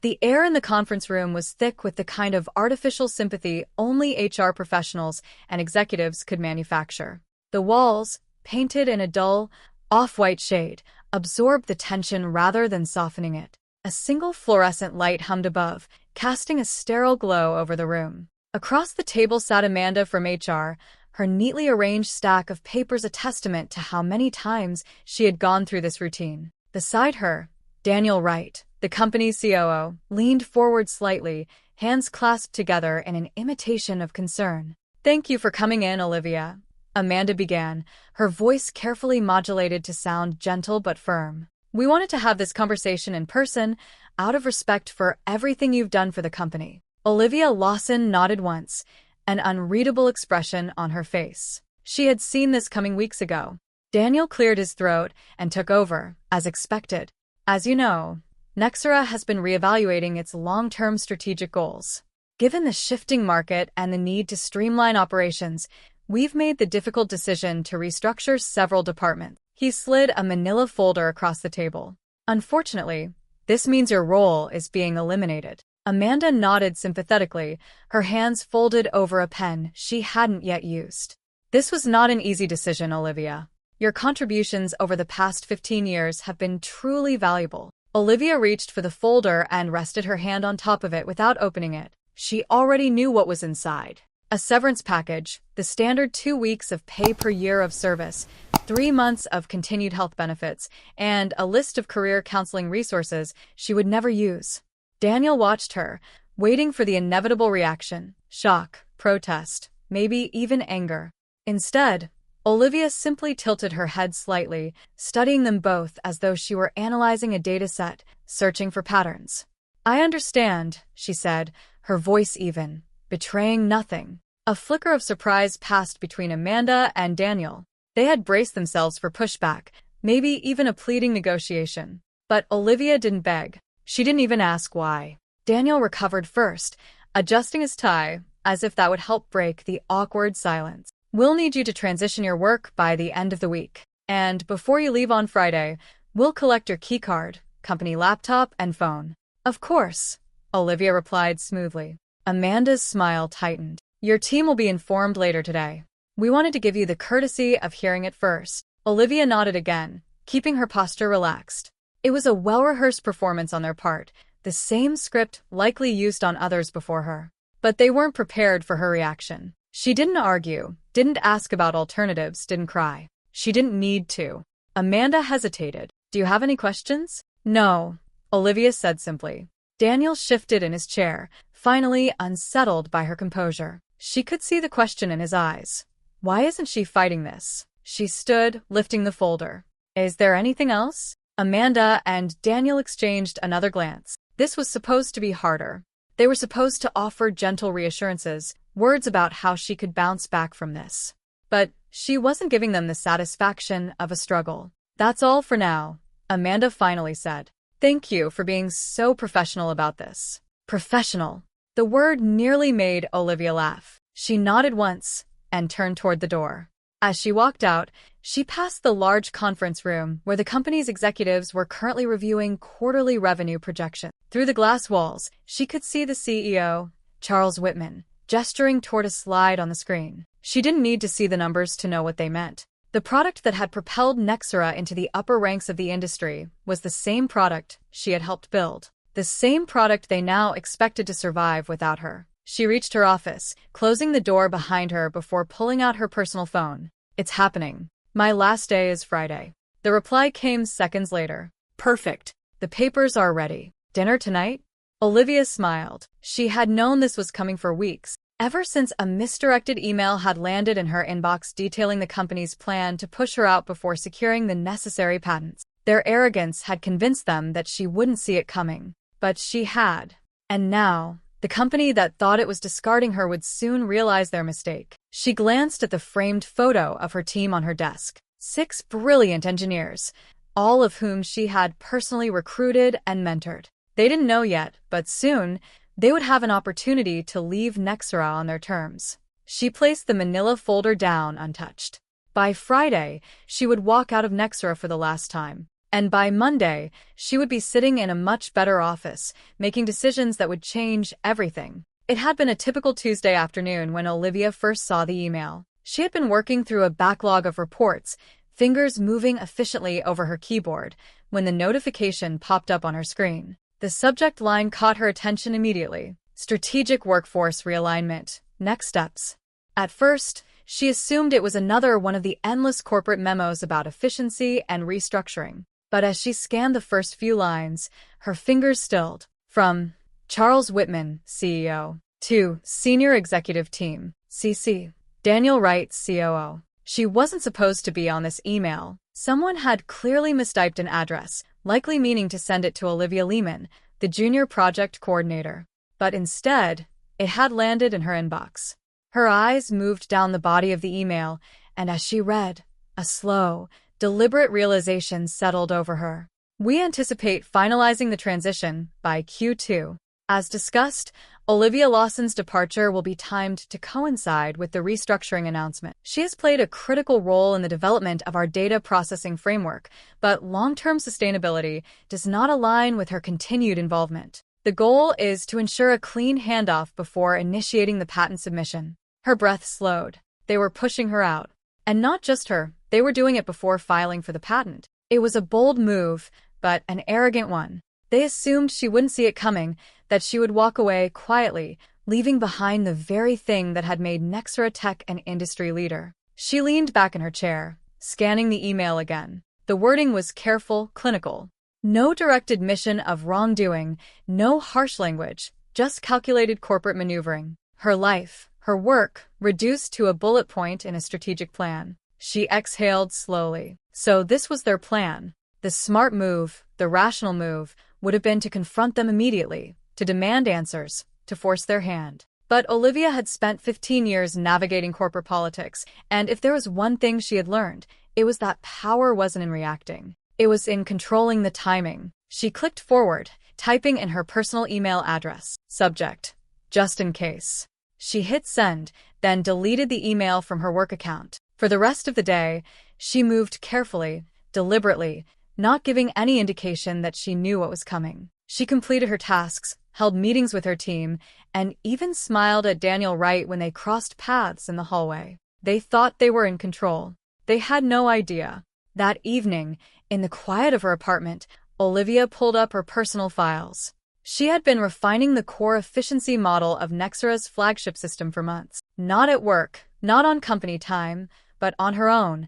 The air in the conference room was thick with the kind of artificial sympathy only HR professionals and executives could manufacture. The walls, painted in a dull, off-white shade, absorbed the tension rather than softening it. A single fluorescent light hummed above, casting a sterile glow over the room. Across the table sat Amanda from HR, her neatly arranged stack of papers a testament to how many times she had gone through this routine. Beside her, Daniel Wright, the company's COO, leaned forward slightly, hands clasped together in an imitation of concern. "Thank you for coming in, Olivia," Amanda began, her voice carefully modulated to sound gentle but firm. "We wanted to have this conversation in person, out of respect for everything you've done for the company." Olivia Lawson nodded once, an unreadable expression on her face. She had seen this coming weeks ago. Daniel cleared his throat and took over, as expected. "As you know, Nexora has been reevaluating its long-term strategic goals. Given the shifting market and the need to streamline operations, we've made the difficult decision to restructure several departments." He slid a manila folder across the table. "Unfortunately, this means your role is being eliminated." Amanda nodded sympathetically, her hands folded over a pen she hadn't yet used. "This was not an easy decision, Olivia. Your contributions over the past 15 years have been truly valuable." Olivia reached for the folder and rested her hand on top of it without opening it. She already knew what was inside. A severance package, the standard 2 weeks of pay per year of service, 3 months of continued health benefits, and a list of career counseling resources she would never use. Daniel watched her, waiting for the inevitable reaction: shock, protest, maybe even anger. Instead, Olivia simply tilted her head slightly, studying them both as though she were analyzing a dataset, searching for patterns. "I understand," she said, her voice even, betraying nothing. A flicker of surprise passed between Amanda and Daniel. They had braced themselves for pushback, maybe even a pleading negotiation. But Olivia didn't beg. She didn't even ask why. Daniel recovered first, adjusting his tie, as if that would help break the awkward silence. "We'll need you to transition your work by the end of the week. And before you leave on Friday, we'll collect your keycard, company laptop, and phone." "Of course," Olivia replied smoothly. Amanda's smile tightened. "Your team will be informed later today. We wanted to give you the courtesy of hearing it first." Olivia nodded again, keeping her posture relaxed. It was a well-rehearsed performance on their part, the same script likely used on others before her. But they weren't prepared for her reaction. She didn't argue, didn't ask about alternatives, didn't cry. She didn't need to. Amanda hesitated. "Do you have any questions?" "No," Olivia said simply. Daniel shifted in his chair, finally unsettled by her composure. She could see the question in his eyes. Why isn't she fighting this? She stood, lifting the folder. "Is there anything else?" Amanda and Daniel exchanged another glance. This was supposed to be harder. They were supposed to offer gentle reassurances, words about how she could bounce back from this. But she wasn't giving them the satisfaction of a struggle. "That's all for now," Amanda finally said. "Thank you for being so professional about this." Professional. The word nearly made Olivia laugh. She nodded once and turned toward the door. As she walked out, she passed the large conference room where the company's executives were currently reviewing quarterly revenue projections. Through the glass walls, she could see the CEO, Charles Whitman, gesturing toward a slide on the screen. She didn't need to see the numbers to know what they meant. The product that had propelled Nexora into the upper ranks of the industry was the same product she had helped build. The same product they now expected to survive without her. She reached her office, closing the door behind her before pulling out her personal phone. "It's happening. My last day is Friday." The reply came seconds later. "Perfect. The papers are ready. Dinner tonight?" Olivia smiled. She had known this was coming for weeks, ever since a misdirected email had landed in her inbox detailing the company's plan to push her out before securing the necessary patents. Their arrogance had convinced them that she wouldn't see it coming. But she had. And now, the company that thought it was discarding her would soon realize their mistake. She glanced at the framed photo of her team on her desk. 6 brilliant engineers, all of whom she had personally recruited and mentored. They didn't know yet, but soon, they would have an opportunity to leave Nexora on their terms. She placed the manila folder down untouched. By Friday, she would walk out of Nexora for the last time. And by Monday, she would be sitting in a much better office, making decisions that would change everything. It had been a typical Tuesday afternoon when Olivia first saw the email. She had been working through a backlog of reports, fingers moving efficiently over her keyboard, when the notification popped up on her screen. The subject line caught her attention immediately. Strategic Workforce Realignment. Next steps. At first, she assumed it was another one of the endless corporate memos about efficiency and restructuring. But as she scanned the first few lines, her fingers stilled. From Charles Whitman, CEO, to Senior Executive Team, CC, Daniel Wright, COO. She wasn't supposed to be on this email. Someone had clearly mistyped an address, likely meaning to send it to Olivia Lawson, the junior project coordinator. But instead, it had landed in her inbox. Her eyes moved down the body of the email, and as she read, a slow, deliberate realization settled over her. We anticipate finalizing the transition by Q2. As discussed, Olivia Lawson's departure will be timed to coincide with the restructuring announcement. She has played a critical role in the development of our data processing framework, but long-term sustainability does not align with her continued involvement. The goal is to ensure a clean handoff before initiating the patent submission. Her breath slowed. They were pushing her out. And not just her, they were doing it before filing for the patent. It was a bold move, but an arrogant one. They assumed she wouldn't see it coming, that she would walk away quietly, leaving behind the very thing that had made Nexora Tech an industry leader. She leaned back in her chair, scanning the email again. The wording was careful, clinical. No direct admission of wrongdoing, no harsh language, just calculated corporate maneuvering. Her life, her work, reduced to a bullet point in a strategic plan. She exhaled slowly. So this was their plan. The smart move, the rational move, would have been to confront them immediately, to demand answers, to force their hand. But Olivia had spent 15 years navigating corporate politics, and if there was one thing she had learned, it was that power wasn't in reacting. It was in controlling the timing. She clicked forward, typing in her personal email address. Subject: just in case. She hit send, then deleted the email from her work account. For the rest of the day, she moved carefully, deliberately, not giving any indication that she knew what was coming. She completed her tasks, held meetings with her team, and even smiled at Daniel Wright when they crossed paths in the hallway. They thought they were in control. They had no idea. That evening, in the quiet of her apartment, Olivia pulled up her personal files. She had been refining the core efficiency model of Nexora's flagship system for months. Not at work, not on company time, but on her own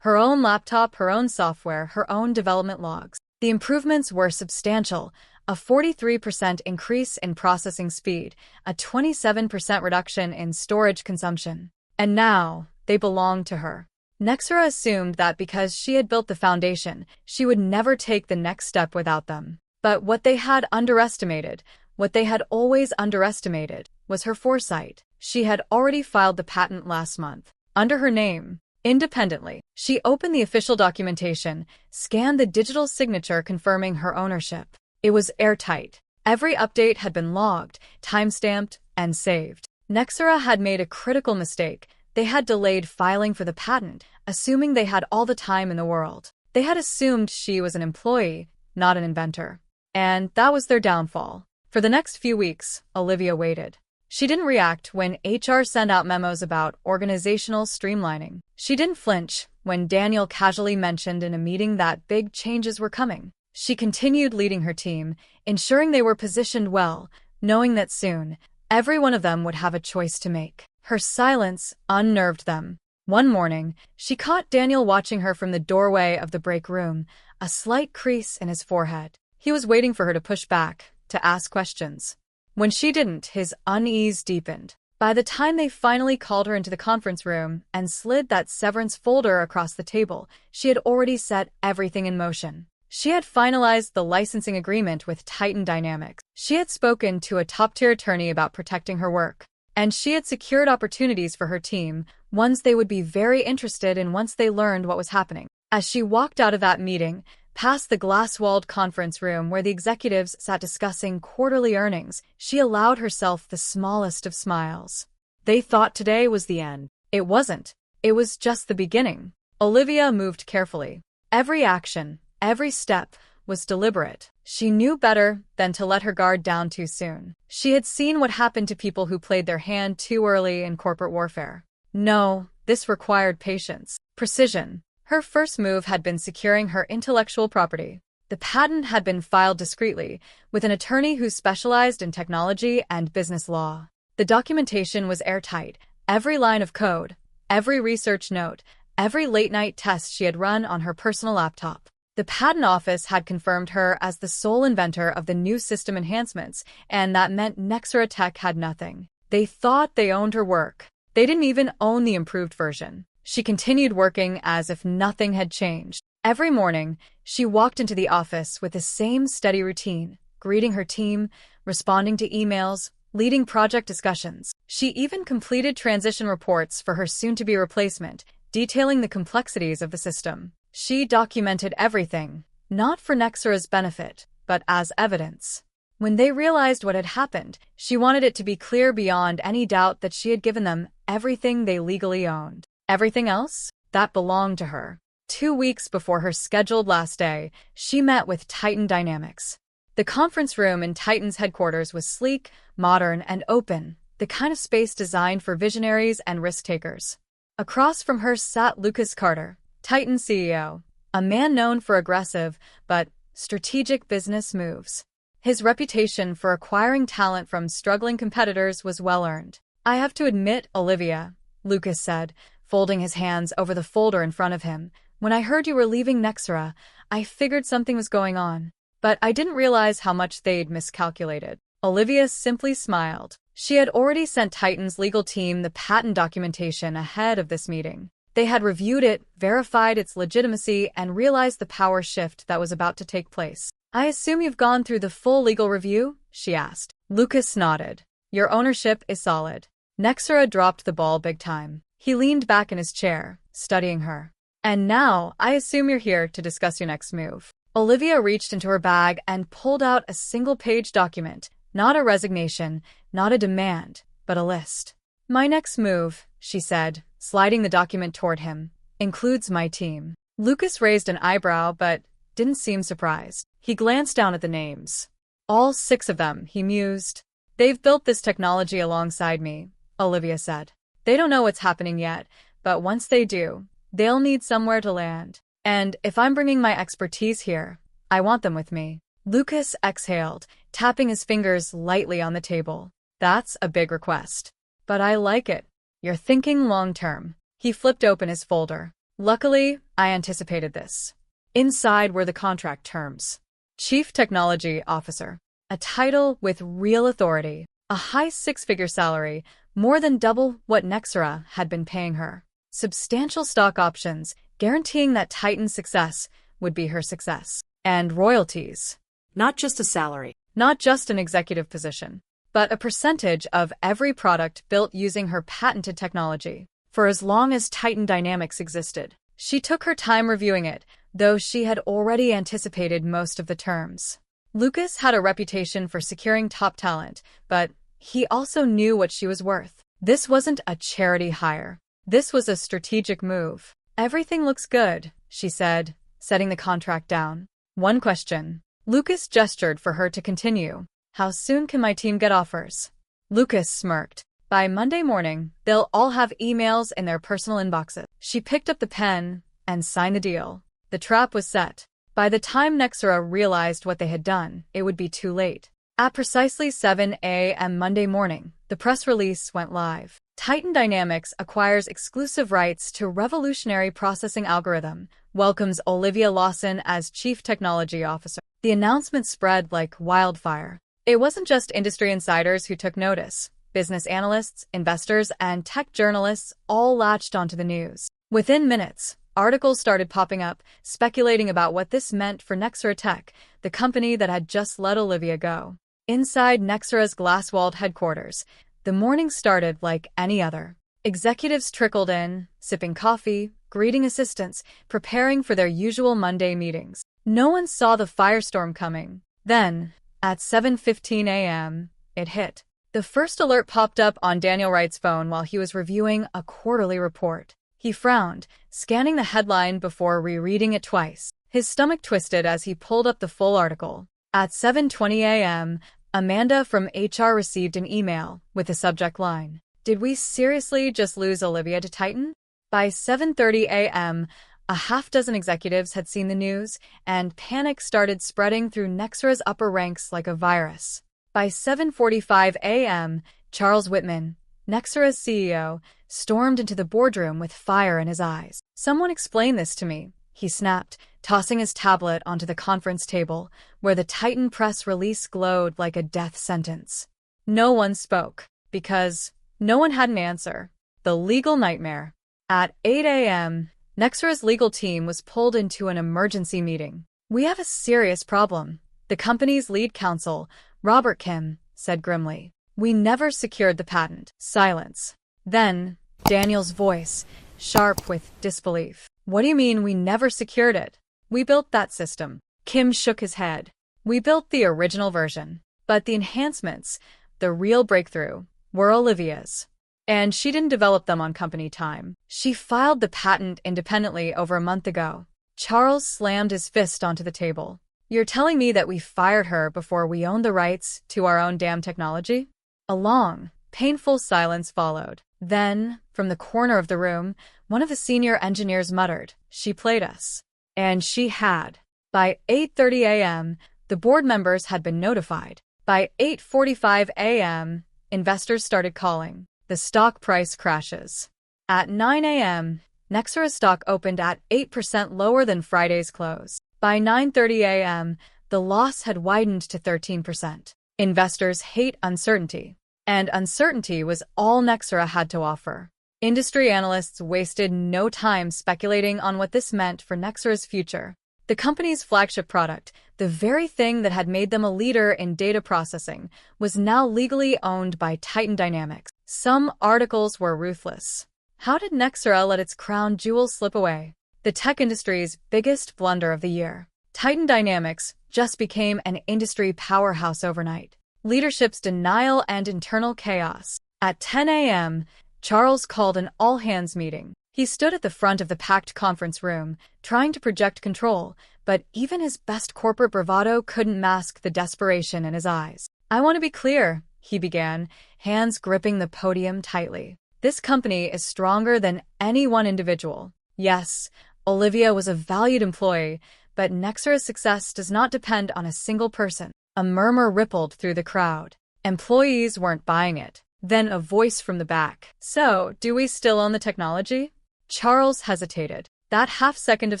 laptop, her own software, her own development logs. The improvements were substantial: a 43% increase in processing speed, a 27% reduction in storage consumption. And now, they belonged to her. Nexora assumed that because she had built the foundation, she would never take the next step without them. But what they had underestimated, what they had always underestimated, was her foresight. She had already filed the patent last month, under her name, independently. She opened the official documentation, scanned the digital signature confirming her ownership. It was airtight. Every update had been logged, timestamped, and saved. Nexora had made a critical mistake. They had delayed filing for the patent, assuming they had all the time in the world. They had assumed she was an employee, not an inventor. And that was their downfall. For the next few weeks, Olivia waited. She didn't react when HR sent out memos about organizational streamlining. She didn't flinch when Daniel casually mentioned in a meeting that big changes were coming. She continued leading her team, ensuring they were positioned well, knowing that soon, every one of them would have a choice to make. Her silence unnerved them. One morning, she caught Daniel watching her from the doorway of the break room, a slight crease in his forehead. He was waiting for her to push back, to ask questions. When she didn't, his unease deepened. By the time they finally called her into the conference room and slid that severance folder across the table, she had already set everything in motion. She had finalized the licensing agreement with Titan Dynamics. She had spoken to a top-tier attorney about protecting her work. And she had secured opportunities for her team, ones they would be very interested in once they learned what was happening. As she walked out of that meeting, past the glass-walled conference room where the executives sat discussing quarterly earnings, she allowed herself the smallest of smiles. They thought today was the end. It wasn't. It was just the beginning. Olivia moved carefully. Every action, Every step was deliberate. She knew better than to let her guard down too soon. She had seen what happened to people who played their hand too early in corporate warfare. No, this required patience, precision. Her first move had been securing her intellectual property. The patent had been filed discreetly, with an attorney who specialized in technology and business law. The documentation was airtight. Every line of code, every research note, every late-night test she had run on her personal laptop. The patent office had confirmed her as the sole inventor of the new system enhancements, and that meant Nexora Tech had nothing. They thought they owned her work. They didn't even own the improved version. She continued working as if nothing had changed. Every morning, she walked into the office with the same steady routine, greeting her team, responding to emails, leading project discussions. She even completed transition reports for her soon-to-be replacement, detailing the complexities of the system. She documented everything, not for Nexora's benefit, but as evidence. When they realized what had happened, she wanted it to be clear beyond any doubt that she had given them everything they legally owned. Everything else? That belonged to her. 2 weeks before her scheduled last day, she met with Titan Dynamics. The conference room in Titan's headquarters was sleek, modern, and open, the kind of space designed for visionaries and risk-takers. Across from her sat Lucas Carter, Titan's CEO, a man known for aggressive but strategic business moves. His reputation for acquiring talent from struggling competitors was well-earned. "I have to admit, Olivia," Lucas said, folding his hands over the folder in front of him, "when I heard you were leaving Nexora, I figured something was going on. But I didn't realize how much they'd miscalculated." Olivia simply smiled. She had already sent Titan's legal team the patent documentation ahead of this meeting. They had reviewed it, verified its legitimacy, and realized the power shift that was about to take place. "I assume you've gone through the full legal review?" she asked. Lucas nodded. "Your ownership is solid." Nexora dropped the ball big time. He leaned back in his chair, studying her. "And now, I assume you're here to discuss your next move." Olivia reached into her bag and pulled out a single-page document. Not a resignation, not a demand, but a list. "My next move," she said, sliding the document toward him, "includes my team." Lucas raised an eyebrow but didn't seem surprised. He glanced down at the names. "All 6 of them," he mused. "They've built this technology alongside me," Olivia said. "They don't know what's happening yet, but once they do, they'll need somewhere to land. And if I'm bringing my expertise here, I want them with me." Lucas exhaled, tapping his fingers lightly on the table. "That's a big request. But I like it. You're thinking long-term." He flipped open his folder. "Luckily, I anticipated this." Inside were the contract terms. Chief Technology Officer. A title with real authority. A high 6-figure salary, more than double what Nexora had been paying her. Substantial stock options, guaranteeing that Titan's success would be her success. And royalties. Not just a salary. Not just an executive position, but a percentage of every product built using her patented technology. For as long as Titan Dynamics existed. She took her time reviewing it, though she had already anticipated most of the terms. Lucas had a reputation for securing top talent, but he also knew what she was worth. This wasn't a charity hire. This was a strategic move. "Everything looks good," she said, setting the contract down. "One question." Lucas gestured for her to continue. "How soon can my team get offers?" Lucas smirked. "By Monday morning, they'll all have emails in their personal inboxes." She picked up the pen and signed the deal. The trap was set. By the time Nexora realized what they had done, it would be too late. At precisely 7 a.m. Monday morning, the press release went live. Titan Dynamics acquires exclusive rights to revolutionary processing algorithm, welcomes Olivia Lawson as Chief Technology Officer. The announcement spread like wildfire. It wasn't just industry insiders who took notice. Business analysts, investors, and tech journalists all latched onto the news. Within minutes, articles started popping up, speculating about what this meant for Nexora Tech, the company that had just let Olivia go. Inside Nexora's glass-walled headquarters, the morning started like any other. Executives trickled in, sipping coffee, greeting assistants, preparing for their usual Monday meetings. No one saw the firestorm coming. Then, at 7:15 a.m., it hit. The first alert popped up on Daniel Wright's phone while he was reviewing a quarterly report. He frowned, scanning the headline before rereading it twice. His stomach twisted as he pulled up the full article. At 7:20 a.m., Amanda from HR received an email with the subject line, "Did we seriously just lose Olivia to Titan?" By 7:30 a.m., a half-dozen executives had seen the news, and panic started spreading through Nexora's upper ranks like a virus. By 7:45 a.m., Charles Whitman, Nexora's CEO, stormed into the boardroom with fire in his eyes. "Someone explain this to me," he snapped, tossing his tablet onto the conference table, where the Titan press release glowed like a death sentence. No one spoke, because no one had an answer. The legal nightmare. At 8 a.m., Nexora's legal team was pulled into an emergency meeting. "We have a serious problem," the company's lead counsel, Robert Kim, said grimly. "We never secured the patent." Silence. Then, Daniel's voice, sharp with disbelief. "What do you mean we never secured it? We built that system." Kim shook his head. "We built the original version. But the enhancements, the real breakthrough, were Olivia's. And she didn't develop them on company time. She filed the patent independently over a month ago." Charles slammed his fist onto the table. "You're telling me that we fired her before we owned the rights to our own damn technology?" A long, painful silence followed. Then, from the corner of the room, one of the senior engineers muttered, "She played us." And she had. By 8:30 a.m., the board members had been notified. By 8:45 a.m., investors started calling. The stock price crashes. At 9 a.m., Nexora's stock opened at 8% lower than Friday's close. By 9:30 a.m., the loss had widened to 13%. Investors hate uncertainty, and uncertainty was all Nexora had to offer. Industry analysts wasted no time speculating on what this meant for Nexora's future. The company's flagship product, the very thing that had made them a leader in data processing, was now legally owned by Titan Dynamics. Some articles were ruthless. How did Nexora let its crown jewel slip away? The tech industry's biggest blunder of the year. Titan Dynamics just became an industry powerhouse overnight. Leadership's denial and internal chaos. At 10 a.m., Charles called an all-hands meeting. He stood at the front of the packed conference room, trying to project control, but even his best corporate bravado couldn't mask the desperation in his eyes. "I want to be clear," he began, hands gripping the podium tightly. "This company is stronger than any one individual. Yes, Olivia was a valued employee, but Nexora's success does not depend on a single person." A murmur rippled through the crowd. Employees weren't buying it. Then a voice from the back. "So, do we still own the technology?" Charles hesitated. That half-second of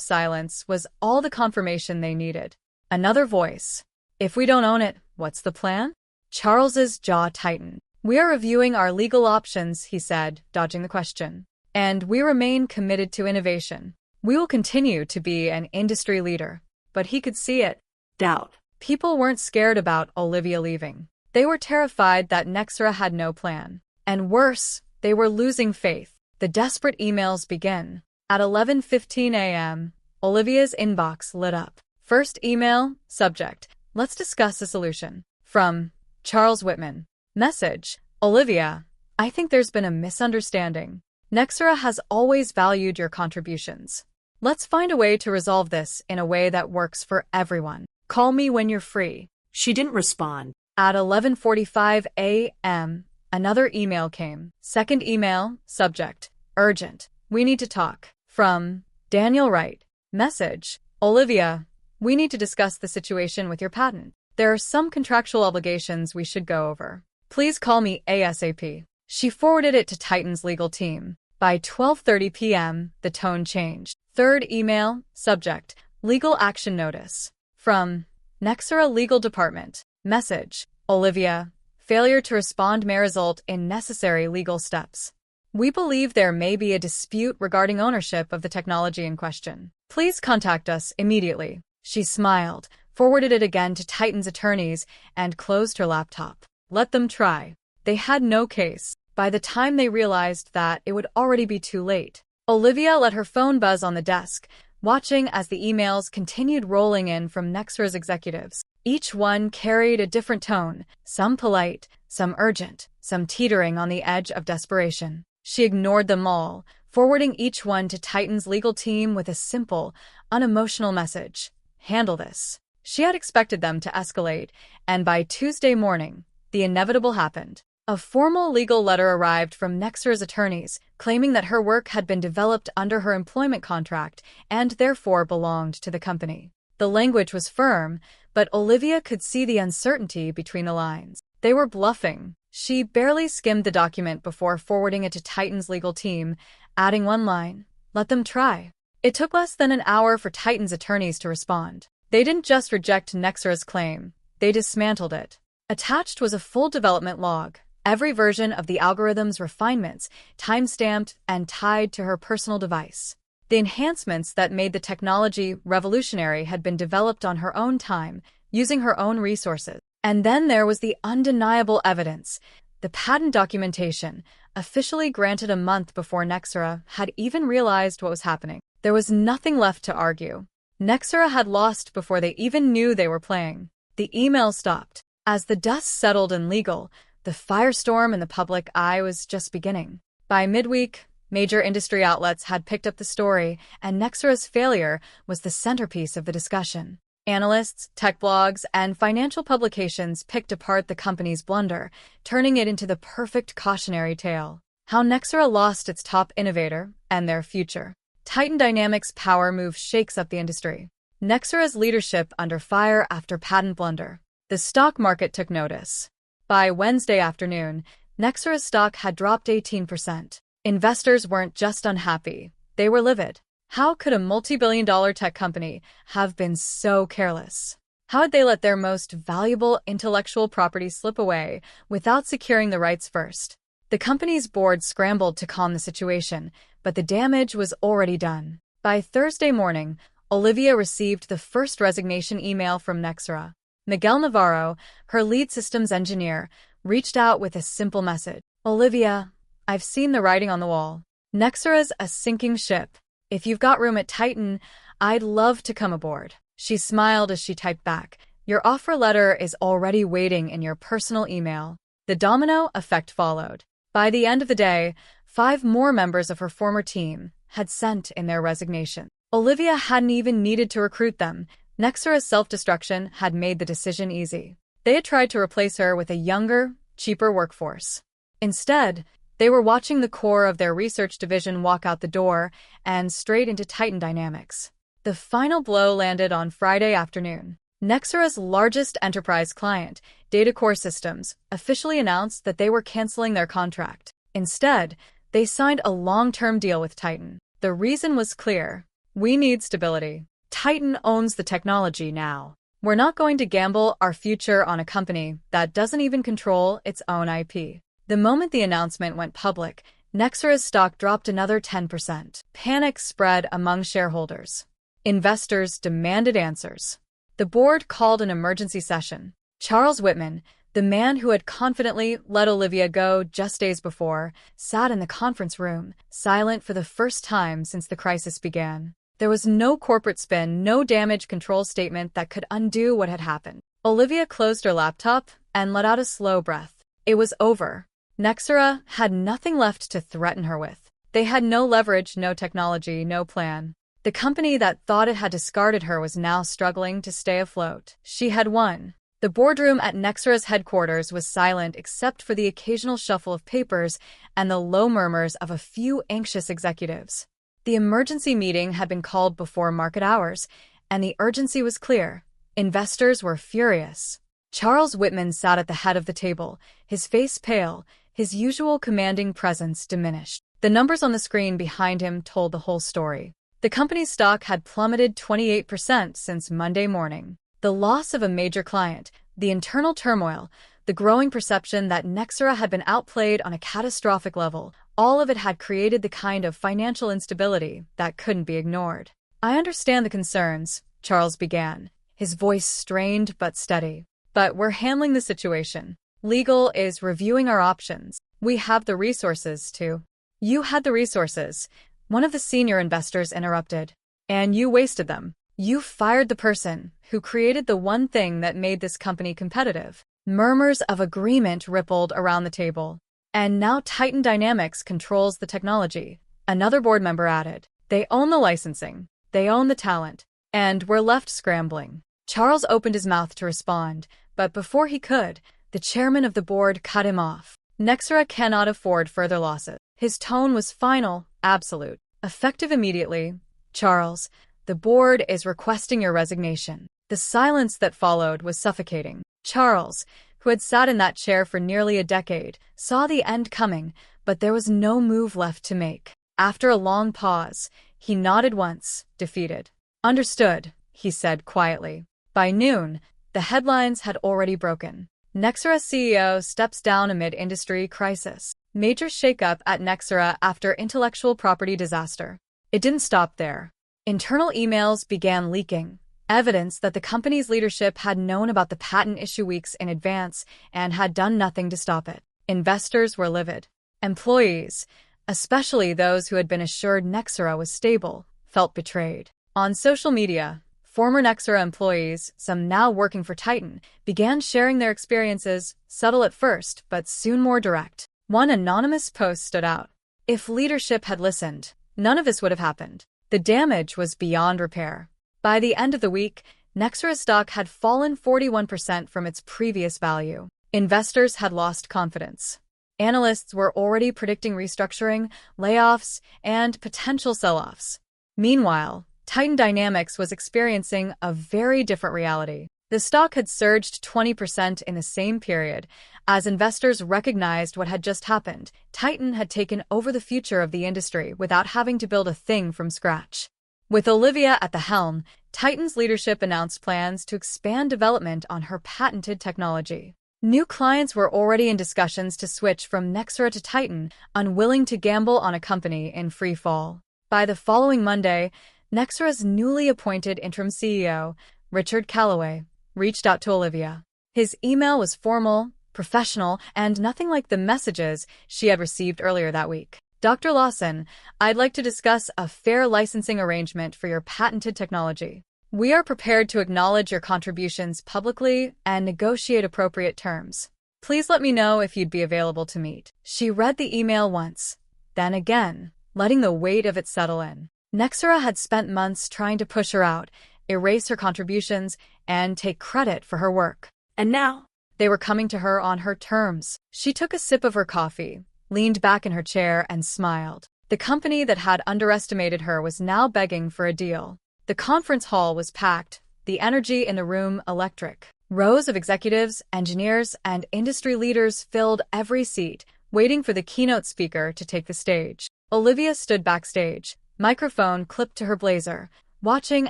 silence was all the confirmation they needed. Another voice. "If we don't own it, what's the plan?" Charles's jaw tightened. "We are reviewing our legal options," he said, dodging the question. "And we remain committed to innovation. We will continue to be an industry leader." But he could see it. Doubt. People weren't scared about Olivia leaving. They were terrified that Nexora had no plan. And worse, they were losing faith. The desperate emails began. At 11:15 a.m., Olivia's inbox lit up. First email, subject, "Let's discuss a solution." From Charles Whitman. Message, "Olivia, I think there's been a misunderstanding. Nexora has always valued your contributions. Let's find a way to resolve this in a way that works for everyone. Call me when you're free." She didn't respond. At 11:45 a.m., another email came. Second email, subject, "Urgent. We need to talk." From Daniel Wright. Message, "Olivia, we need to discuss the situation with your patent. There are some contractual obligations we should go over. Please call me ASAP." She forwarded it to Titan's legal team. By 12:30 p.m., the tone changed. Third email, subject, "Legal action notice." From Nexora Legal Department. Message, "Olivia, failure to respond may result in necessary legal steps. We believe there may be a dispute regarding ownership of the technology in question. Please contact us immediately." She smiled, forwarded it again to Titan's attorneys, and closed her laptop. Let them try. They had no case. By the time they realized that, it would already be too late. Olivia let her phone buzz on the desk, watching as the emails continued rolling in from Nexora's executives. Each one carried a different tone, some polite, some urgent, some teetering on the edge of desperation. She ignored them all, forwarding each one to Titan's legal team with a simple, unemotional message. Handle this. She had expected them to escalate, and by Tuesday morning, the inevitable happened. A formal legal letter arrived from Nexora's attorneys, claiming that her work had been developed under her employment contract and therefore belonged to the company. The language was firm, but Olivia could see the uncertainty between the lines. They were bluffing. She barely skimmed the document before forwarding it to Titan's legal team, adding one line, "Let them try." It took less than an hour for Titan's attorneys to respond. They didn't just reject Nexora's claim, they dismantled it. Attached was a full development log, every version of the algorithm's refinements, time-stamped and tied to her personal device. The enhancements that made the technology revolutionary had been developed on her own time, using her own resources. And then there was the undeniable evidence, the patent documentation, officially granted a month before Nexora had even realized what was happening. There was nothing left to argue. Nexora had lost before they even knew they were playing. The email stopped. As the dust settled in legal, the firestorm in the public eye was just beginning. By midweek, major industry outlets had picked up the story, and Nexora's failure was the centerpiece of the discussion. Analysts, tech blogs, and financial publications picked apart the company's blunder, turning it into the perfect cautionary tale. How Nexora lost its top innovator and their future. Titan Dynamics' power move shakes up the industry. Nexora's leadership under fire after patent blunder. The stock market took notice. By Wednesday afternoon, Nexora's stock had dropped 18%. Investors weren't just unhappy, they were livid. How could a multi-billion-dollar tech company have been so careless? How had they let their most valuable intellectual property slip away without securing the rights first? The company's board scrambled to calm the situation, but the damage was already done. By Thursday morning, Olivia received the first resignation email from Nexora. Miguel Navarro, her lead systems engineer, reached out with a simple message. "Olivia, I've seen the writing on the wall. Nexora's a sinking ship. If you've got room at Titan, I'd love to come aboard." She smiled as she typed back, "Your offer letter is already waiting in your personal email." The domino effect followed. By the end of the day, 5 more members of her former team had sent in their resignation. Olivia hadn't even needed to recruit them. Nexora's self-destruction had made the decision easy. They had tried to replace her with a younger, cheaper workforce. Instead, they were watching the core of their research division walk out the door and straight into Titan Dynamics. The final blow landed on Friday afternoon. Nexora's largest enterprise client, DataCore Systems, officially announced that they were canceling their contract. Instead, they signed a long-term deal with Titan. The reason was clear. "We need stability. Titan owns the technology now. We're not going to gamble our future on a company that doesn't even control its own IP." The moment the announcement went public, Nexora's stock dropped another 10%. Panic spread among shareholders. Investors demanded answers. The board called an emergency session. Charles Whitman, the man who had confidently let Olivia go just days before, sat in the conference room, silent for the first time since the crisis began. There was no corporate spin, no damage control statement that could undo what had happened. Olivia closed her laptop and let out a slow breath. It was over. Nexora had nothing left to threaten her with. They had no leverage, no technology, no plan. The company that thought it had discarded her was now struggling to stay afloat. She had won. The boardroom at Nexora's headquarters was silent except for the occasional shuffle of papers and the low murmurs of a few anxious executives. The emergency meeting had been called before market hours, and the urgency was clear. Investors were furious. Charles Whitman sat at the head of the table, his face pale, his usual commanding presence diminished. The numbers on the screen behind him told the whole story. The company's stock had plummeted 28% since Monday morning. The loss of a major client, the internal turmoil, the growing perception that Nexora had been outplayed on a catastrophic level, all of it had created the kind of financial instability that couldn't be ignored. "I understand the concerns," Charles began, his voice strained but steady. "But we're handling the situation. Legal is reviewing our options. We have the resources to—" "You had the resources," one of the senior investors interrupted. "And you wasted them. You fired the person who created the one thing that made this company competitive." Murmurs of agreement rippled around the table. "And now Titan Dynamics controls the technology," Another board member added. They own the licensing. They own the talent. And we're left scrambling. Charles opened his mouth to respond, but before he could, the chairman of the board cut him off. Nexora cannot afford further losses. His tone was final, absolute. Effective immediately. Charles, the board is requesting your resignation. The silence that followed was suffocating. Charles, who had sat in that chair for nearly a decade, saw the end coming, but there was no move left to make. After a long pause, he nodded once, defeated. Understood, he said quietly. By noon, the headlines had already broken. Nexora CEO steps down amid industry crisis. Major shakeup at Nexora after intellectual property disaster. It didn't stop there. Internal emails began leaking, evidence that the company's leadership had known about the patent issue weeks in advance and had done nothing to stop it. Investors were livid. Employees, especially those who had been assured Nexora was stable, felt betrayed. On social media, former Nexora employees, some now working for Titan, began sharing their experiences, subtle at first, but soon more direct. One anonymous post stood out. If leadership had listened, none of this would have happened. The damage was beyond repair. By the end of the week, Nexora stock had fallen 41% from its previous value. Investors had lost confidence. Analysts were already predicting restructuring, layoffs, and potential sell-offs. Meanwhile, Titan Dynamics was experiencing a very different reality. The stock had surged 20% in the same period. As investors recognized what had just happened, Titan had taken over the future of the industry without having to build a thing from scratch. With Olivia at the helm, Titan's leadership announced plans to expand development on her patented technology. New clients were already in discussions to switch from Nexora to Titan, unwilling to gamble on a company in free fall. By the following Monday, Nexora's newly appointed interim CEO, Richard Calloway, reached out to Olivia. His email was formal, professional, and nothing like the messages she had received earlier that week. Dr. Lawson, I'd like to discuss a fair licensing arrangement for your patented technology. We are prepared to acknowledge your contributions publicly and negotiate appropriate terms. Please let me know if you'd be available to meet. She read the email once, then again, letting the weight of it settle in. Nexora had spent months trying to push her out, erase her contributions, and take credit for her work. And now, they were coming to her on her terms. She took a sip of her coffee, leaned back in her chair, and smiled. The company that had underestimated her was now begging for a deal. The conference hall was packed, the energy in the room electric. Rows of executives, engineers, and industry leaders filled every seat, waiting for the keynote speaker to take the stage. Olivia stood backstage, microphone clipped to her blazer, watching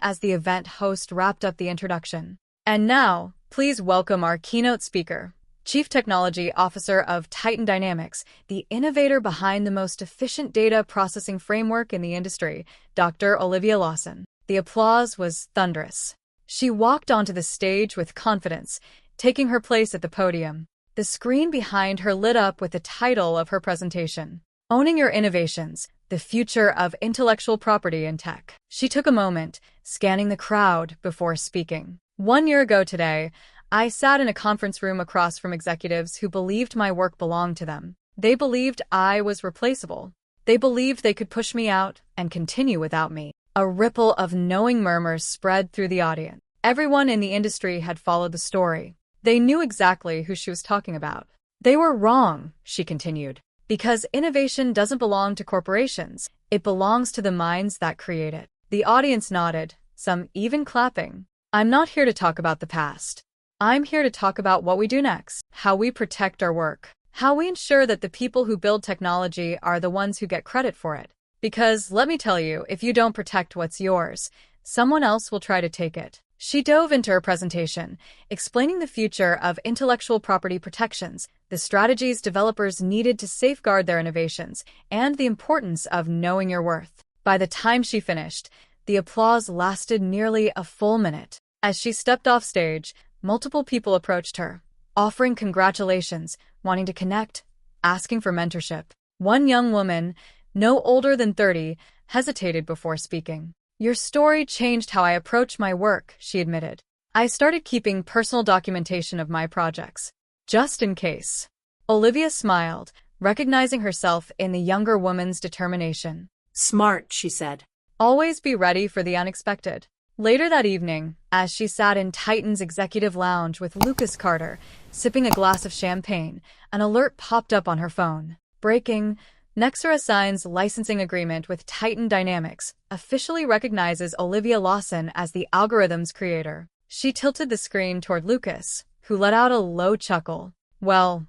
as the event host wrapped up the introduction. And now, please welcome our keynote speaker, Chief Technology Officer of Titan Dynamics, the innovator behind the most efficient data processing framework in the industry, Dr. Olivia Lawson. The applause was thunderous. She walked onto the stage with confidence, taking her place at the podium. The screen behind her lit up with the title of her presentation, Owning Your Innovations, the Future of Intellectual Property in Tech. She took a moment, scanning the crowd before speaking. 1 year ago today, I sat in a conference room across from executives who believed my work belonged to them. They believed I was replaceable. They believed they could push me out and continue without me. A ripple of knowing murmurs spread through the audience. Everyone in the industry had followed the story. They knew exactly who she was talking about. They were wrong, she continued, because innovation doesn't belong to corporations. It belongs to the minds that create it. The audience nodded, some even clapping. I'm not here to talk about the past. I'm here to talk about what we do next, how we protect our work, how we ensure that the people who build technology are the ones who get credit for it. Because, let me tell you, if you don't protect what's yours, someone else will try to take it. She dove into her presentation, explaining the future of intellectual property protections, the strategies developers needed to safeguard their innovations, and the importance of knowing your worth. By the time she finished, the applause lasted nearly a full minute. As she stepped off stage, multiple people approached her, offering congratulations, wanting to connect, asking for mentorship. One young woman, no older than 30, hesitated before speaking. Your story changed how I approach my work, she admitted. I started keeping personal documentation of my projects, just in case. Olivia smiled, recognizing herself in the younger woman's determination. Smart, she said. Always be ready for the unexpected. Later that evening, as she sat in Titan's executive lounge with Lucas Carter, sipping a glass of champagne, an alert popped up on her phone. Breaking, Nexora signs licensing agreement with Titan Dynamics, officially recognizes Olivia Lawson as the algorithm's creator. She tilted the screen toward Lucas, who let out a low chuckle. Well,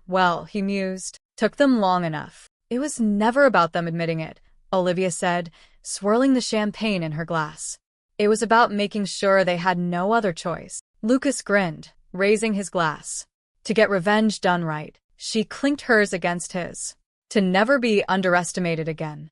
he mused. Took them long enough. It was never about them admitting it, Olivia said, swirling the champagne in her glass. It was about making sure they had no other choice. Lucas grinned, raising his glass. To get revenge done right, she clinked hers against his. To never be underestimated again.